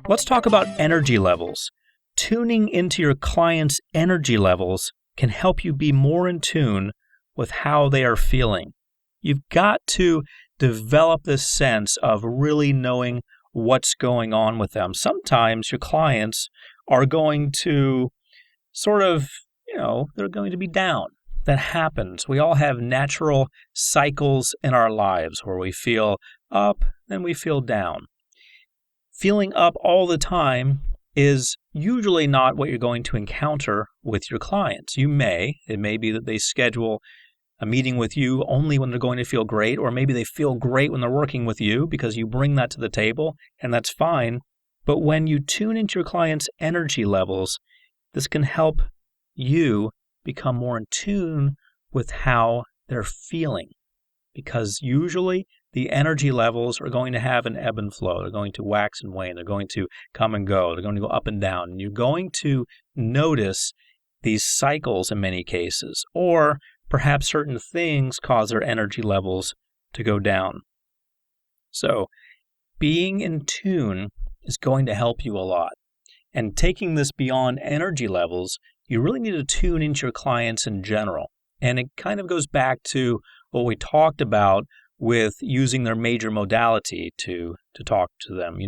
Let's talk about energy levels. Tuning into your client's energy levels can help you be more in tune with how they are feeling. You've got to develop this sense of really knowing what's going on with them. Sometimes your clients are going to they're going to be down. That happens. We all have natural cycles in our lives where we feel up, then we feel down. Feeling up all the time is usually not what you're going to encounter with your clients. It may be that they schedule a meeting with you only when they're going to feel great, or maybe they feel great when they're working with you because you bring that to the table, and that's fine. But when you tune into your client's energy levels, this can help you become more in tune with how they're feeling, because usually the energy levels are going to have an ebb and flow. They're going to wax and wane. They're going to come and go. They're going to go up and down. And you're going to notice these cycles in many cases, or perhaps certain things cause their energy levels to go down. So being in tune is going to help you a lot. And taking this beyond energy levels, you really need to tune into your clients in general. And it kind of goes back to what we talked about with using their major modality to talk to them,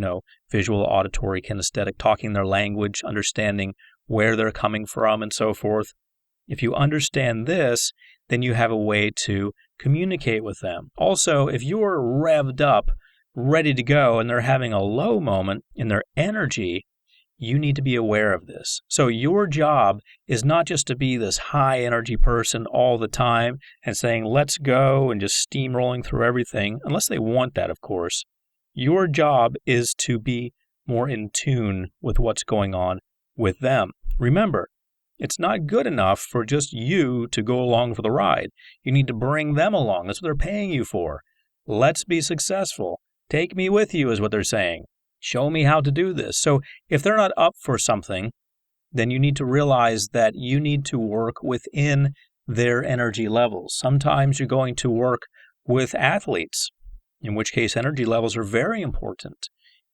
visual, auditory, kinesthetic, talking their language, understanding where they're coming from, and so forth. If you understand this, then you have a way to communicate with them. Also, if you're revved up, ready to go, and they're having a low moment in their energy, you need to be aware of this. So your job is not just to be this high energy person all the time and saying, let's go, and just steamrolling through everything, unless they want that, of course. Your job is to be more in tune with what's going on with them. Remember, it's not good enough for just you to go along for the ride. You need to bring them along. That's what they're paying you for. Let's be successful. Take me with you is what they're saying. Show me how to do this. So if they're not up for something, then you need to realize that you need to work within their energy levels. Sometimes you're going to work with athletes, in which case energy levels are very important.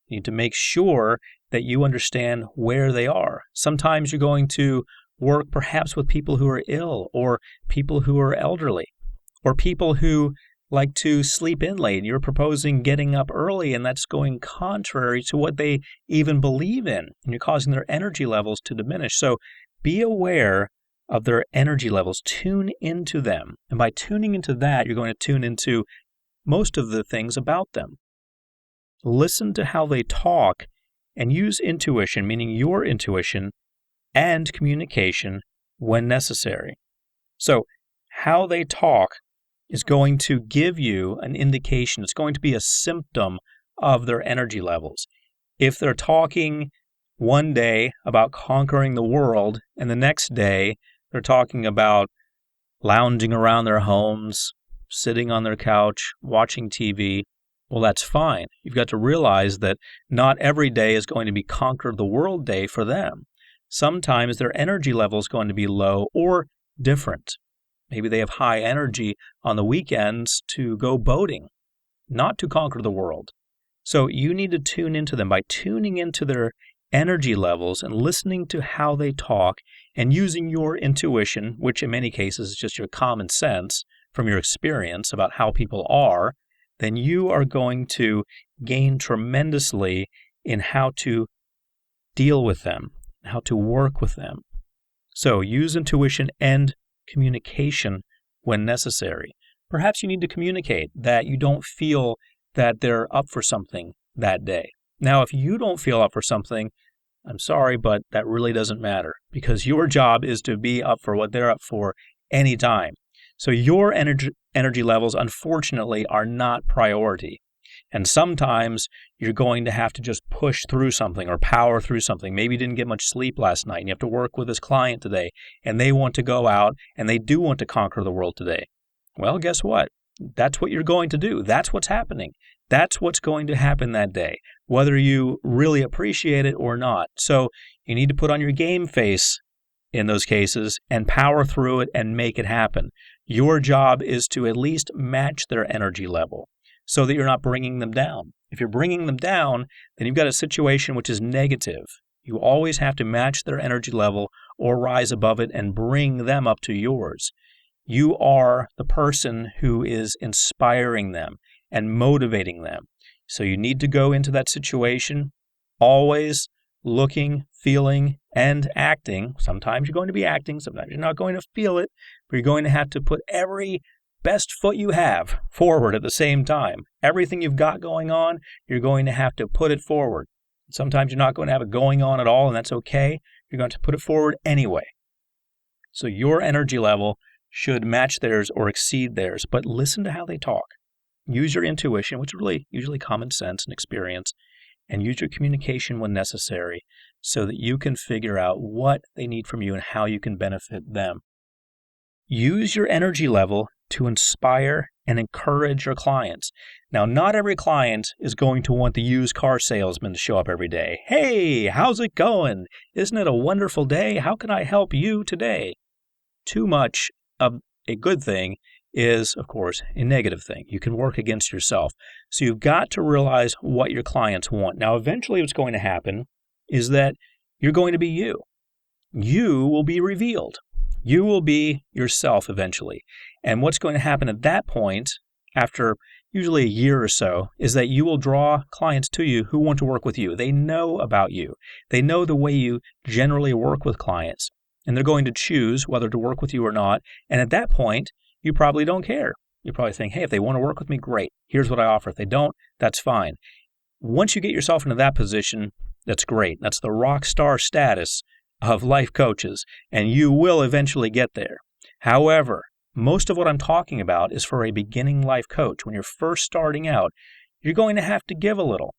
You need to make sure that you understand where they are. Sometimes you're going to work perhaps with people who are ill, or people who are elderly, or people who like to sleep in late. You're proposing getting up early, and that's going contrary to what they even believe in, and you're causing their energy levels to diminish. So be aware of their energy levels. Tune into them. And by tuning into that, you're going to tune into most of the things about them. Listen to how they talk and use intuition, meaning your intuition, and communication when necessary. So how they talk is going to give you an indication. It's going to be a symptom of their energy levels. If they're talking one day about conquering the world, and the next day they're talking about lounging around their homes, sitting on their couch, watching TV, well, that's fine. You've got to realize that not every day is going to be conquer the world day for them. Sometimes their energy level is going to be low or different. Maybe they have high energy on the weekends to go boating, not to conquer the world. So you need to tune into them. By tuning into their energy levels and listening to how they talk and using your intuition, which in many cases is just your common sense from your experience about how people are, then you are going to gain tremendously in how to deal with them, how to work with them. So use intuition and communication when necessary. Perhaps you need to communicate that you don't feel that they're up for something that day. Now, if you don't feel up for something, I'm sorry, but that really doesn't matter, because your job is to be up for what they're up for anytime. So your energy levels, unfortunately, are not priority. And sometimes you're going to have to just push through something or power through something. Maybe you didn't get much sleep last night and you have to work with this client today, and they want to go out and they do want to conquer the world today. Well, guess what? That's what you're going to do. That's what's happening. That's what's going to happen that day, whether you really appreciate it or not. So you need to put on your game face in those cases and power through it and make it happen. Your job is to at least match their energy level so that you're not bringing them down. If you're bringing them down, then you've got a situation which is negative. You always have to match their energy level or rise above it and bring them up to yours. You are the person who is inspiring them and motivating them. So you need to go into that situation always looking, feeling, and acting. Sometimes you're going to be acting, sometimes you're not going to feel it, but you're going to have to put every best foot you have forward at the same time. Everything you've got going on, you're going to have to put it forward. Sometimes you're not going to have it going on at all, and that's okay. You're going to put it forward anyway. So your energy level should match theirs or exceed theirs, but listen to how they talk. Use your intuition, which is really usually common sense and experience, and use your communication when necessary so that you can figure out what they need from you and how you can benefit them. Use your energy level to inspire and encourage your clients. Now, not every client is going to want the used car salesman to show up every day. Hey, how's it going? Isn't it a wonderful day? How can I help you today? Too much of a good thing is, of course, a negative thing. You can work against yourself. So you've got to realize what your clients want. Now, eventually what's going to happen is that you're going to be you. You will be revealed. You will be yourself eventually. And what's going to happen at that point, after usually a year or so, is that you will draw clients to you who want to work with you. They know about you. They know the way you generally work with clients. And they're going to choose whether to work with you or not. And at that point, you probably don't care. You probably think, hey, if they want to work with me, great. Here's what I offer. If they don't, that's fine. Once you get yourself into that position, that's great. That's the rock star status of life coaches, and you will eventually get there. However, most of what I'm talking about is for a beginning life coach. When you're first starting out, you're going to have to give a little.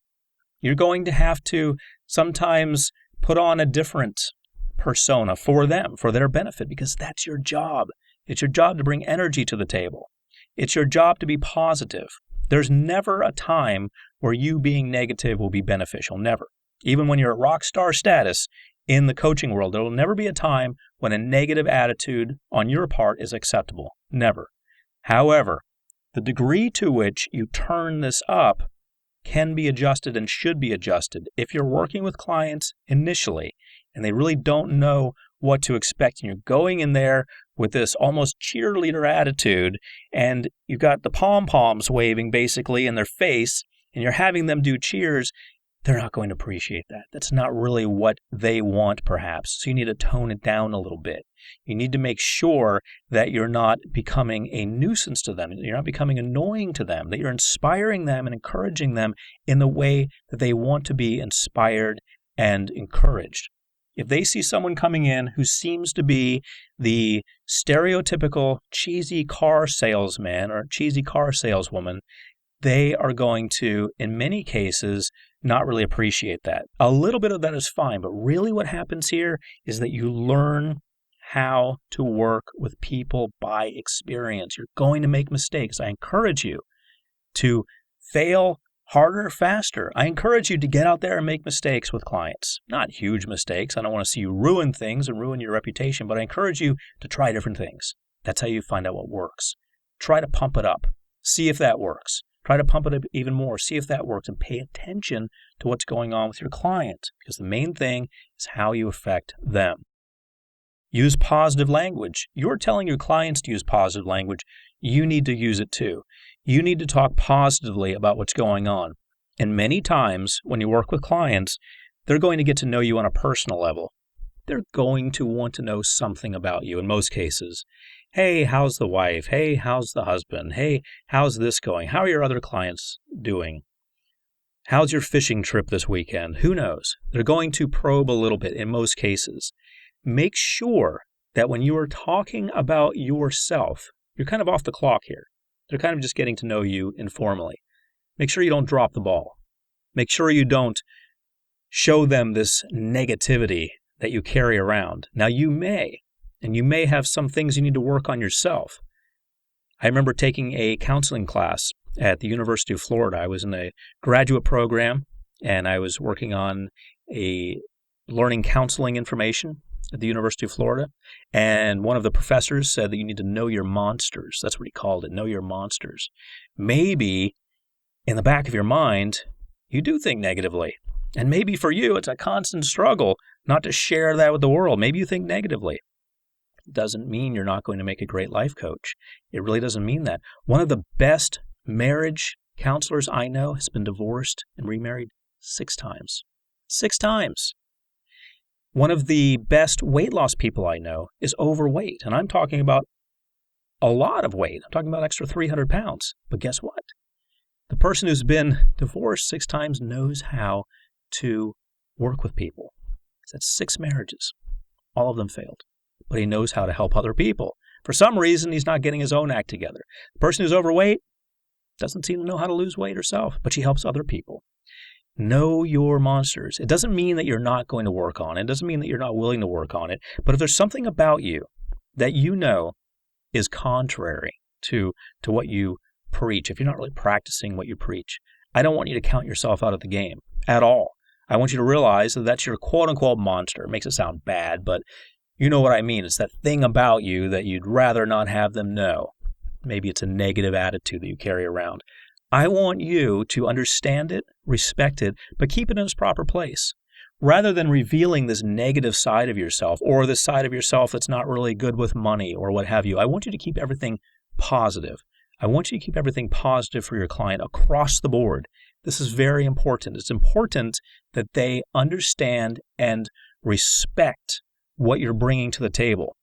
You're going to have to sometimes put on a different persona for them, for their benefit, because that's your job. It's your job to bring energy to the table. It's your job to be positive. There's never a time where you being negative will be beneficial. Never. Even when you're at rock star status in the coaching world, there will never be a time when a negative attitude on your part is acceptable. Never. However, the degree to which you turn this up can be adjusted and should be adjusted. If you're working with clients initially and they really don't know what to expect, and you're going in there with this almost cheerleader attitude, and you've got the pom-poms waving basically in their face, and you're having them do cheers, they're not going to appreciate that. That's not really what they want, perhaps. So you need to tone it down a little bit. You need to make sure that you're not becoming a nuisance to them, that you're not becoming annoying to them, that you're inspiring them and encouraging them in the way that they want to be inspired and encouraged. If they see someone coming in who seems to be the stereotypical cheesy car salesman or cheesy car saleswoman, they are going to, in many cases, not really appreciate that. A little bit of that is fine, but really what happens here is that you learn how to work with people by experience. You're going to make mistakes. I encourage you to fail harder, faster. I encourage you to get out there and make mistakes with clients. Not huge mistakes. I don't want to see you ruin things and ruin your reputation, but I encourage you to try different things. That's how you find out what works. Try to pump it up. See if that works. Try to pump it up even more. See if that works, and pay attention to what's going on with your client, because the main thing is how you affect them. Use positive language. You're telling your clients to use positive language. You need to use it too. You need to talk positively about what's going on. And many times when you work with clients, they're going to get to know you on a personal level. They're going to want to know something about you in most cases. Hey, how's the wife? Hey, how's the husband? Hey, how's this going? How are your other clients doing? How's your fishing trip this weekend? Who knows? They're going to probe a little bit in most cases. Make sure that when you are talking about yourself, you're kind of off the clock here. They're kind of just getting to know you informally. Make sure you don't drop the ball. Make sure you don't show them this negativity that you carry around. Now, you may have some things you need to work on yourself. I remember taking a counseling class at the University of Florida. I was in a graduate program, and I was working on learning counseling information. at the University of Florida, and one of the professors said that you need to know your monsters. That's what he called it, know your monsters. Maybe in the back of your mind, you do think negatively. And maybe for you, it's a constant struggle not to share that with the world. Maybe you think negatively. It doesn't mean you're not going to make a great life coach. It really doesn't mean that. One of the best marriage counselors I know has been divorced and remarried 6 times. 6 times. One of the best weight loss people I know is overweight. And I'm talking about a lot of weight. I'm talking about extra 300 pounds. But guess what? The person who's been divorced 6 times knows how to work with people. He's had 6 marriages. All of them failed. But he knows how to help other people. For some reason, he's not getting his own act together. The person who's overweight doesn't seem to know how to lose weight herself, but she helps other people. Know your monsters. It doesn't mean that you're not going to work on it. It doesn't mean that you're not willing to work on it. But if there's something about you that you know is contrary to what you preach, if you're not really practicing what you preach, I don't want you to count yourself out of the game at all. I want you to realize that that's your quote-unquote monster. It makes it sound bad, but you know what I mean. It's that thing about you that you'd rather not have them know. Maybe it's a negative attitude that you carry around. I want you to understand it, respect it, but keep it in its proper place. Rather than revealing this negative side of yourself or this side of yourself that's not really good with money or what have you, I want you to keep everything positive. I want you to keep everything positive for your client across the board. This is very important. It's important that they understand and respect what you're bringing to the table.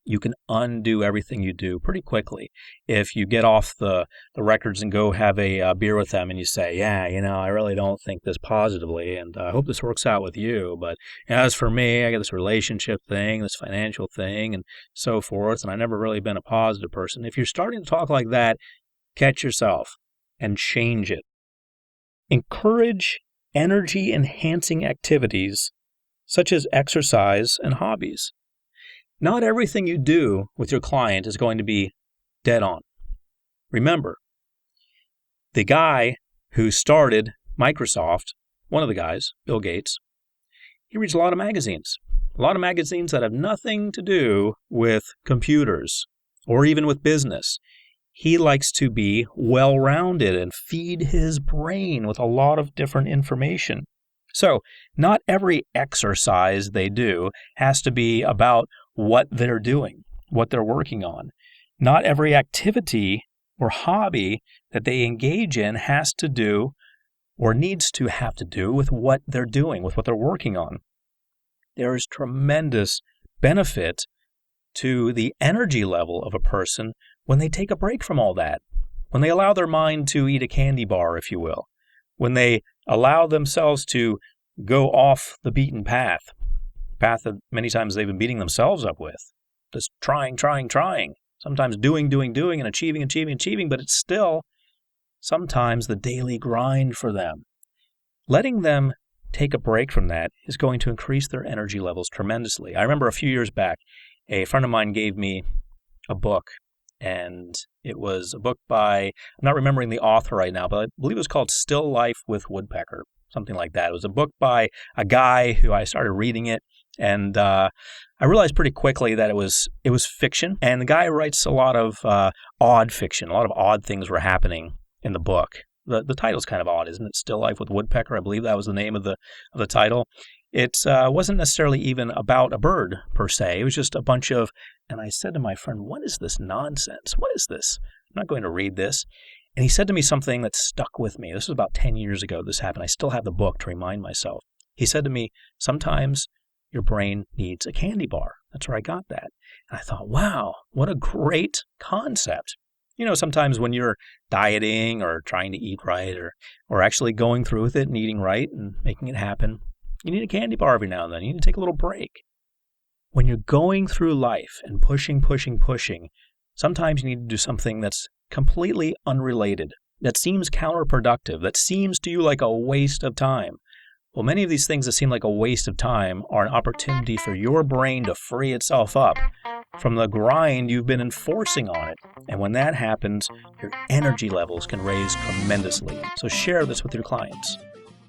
You can undo everything you do pretty quickly if you get off the records and go have a beer with them and you say, yeah, I really don't think this positively, and I hope this works out with you. But as for me, I got this relationship thing, this financial thing, and so forth, and I've never really been a positive person. If you're starting to talk like that, catch yourself and change it. Encourage energy-enhancing activities such as exercise and hobbies. Not everything you do with your client is going to be dead on. Remember, the guy who started Microsoft, one of the guys, Bill Gates, he reads a lot of magazines that have nothing to do with computers or even with business. He likes to be well-rounded and feed his brain with a lot of different information. So, not every exercise they do has to be about what they're doing, what they're working on. Not every activity or hobby that they engage in has to do or needs to have to do with what they're doing, with what they're working on. There is tremendous benefit to the energy level of a person when they take a break from all that, when they allow their mind to eat a candy bar, if you will, when they allow themselves to go off the beaten path that many times they've been beating themselves up with. Just trying, sometimes doing, and achieving, but it's still sometimes the daily grind for them. Letting them take a break from that is going to increase their energy levels tremendously. I remember a few years back, a friend of mine gave me a book, and it was a book by, I'm not remembering the author right now, but I believe it was called Still Life with Woodpecker, something like that. It was a book by a guy who I started reading it, and I realized pretty quickly that it was fiction, and the guy writes a lot of odd fiction. A lot of odd things were happening in the book. The title's kind of odd, isn't it? Still Life with Woodpecker, I believe that was the name of the title. It wasn't necessarily even about a bird, per se. It was just a bunch of, and I said to my friend, what is this nonsense? What is this? I'm not going to read this. And he said to me something that stuck with me. This was about 10 years ago this happened. I still have the book to remind myself. He said to me, sometimes your brain needs a candy bar. That's where I got that. And I thought, wow, what a great concept. Sometimes when you're dieting or trying to eat right or actually going through with it and eating right and making it happen, you need a candy bar every now and then. You need to take a little break. When you're going through life and pushing, sometimes you need to do something that's completely unrelated, that seems counterproductive, that seems to you like a waste of time. Well, many of these things that seem like a waste of time are an opportunity for your brain to free itself up from the grind you've been enforcing on it. And when that happens, your energy levels can raise tremendously. So share this with your clients.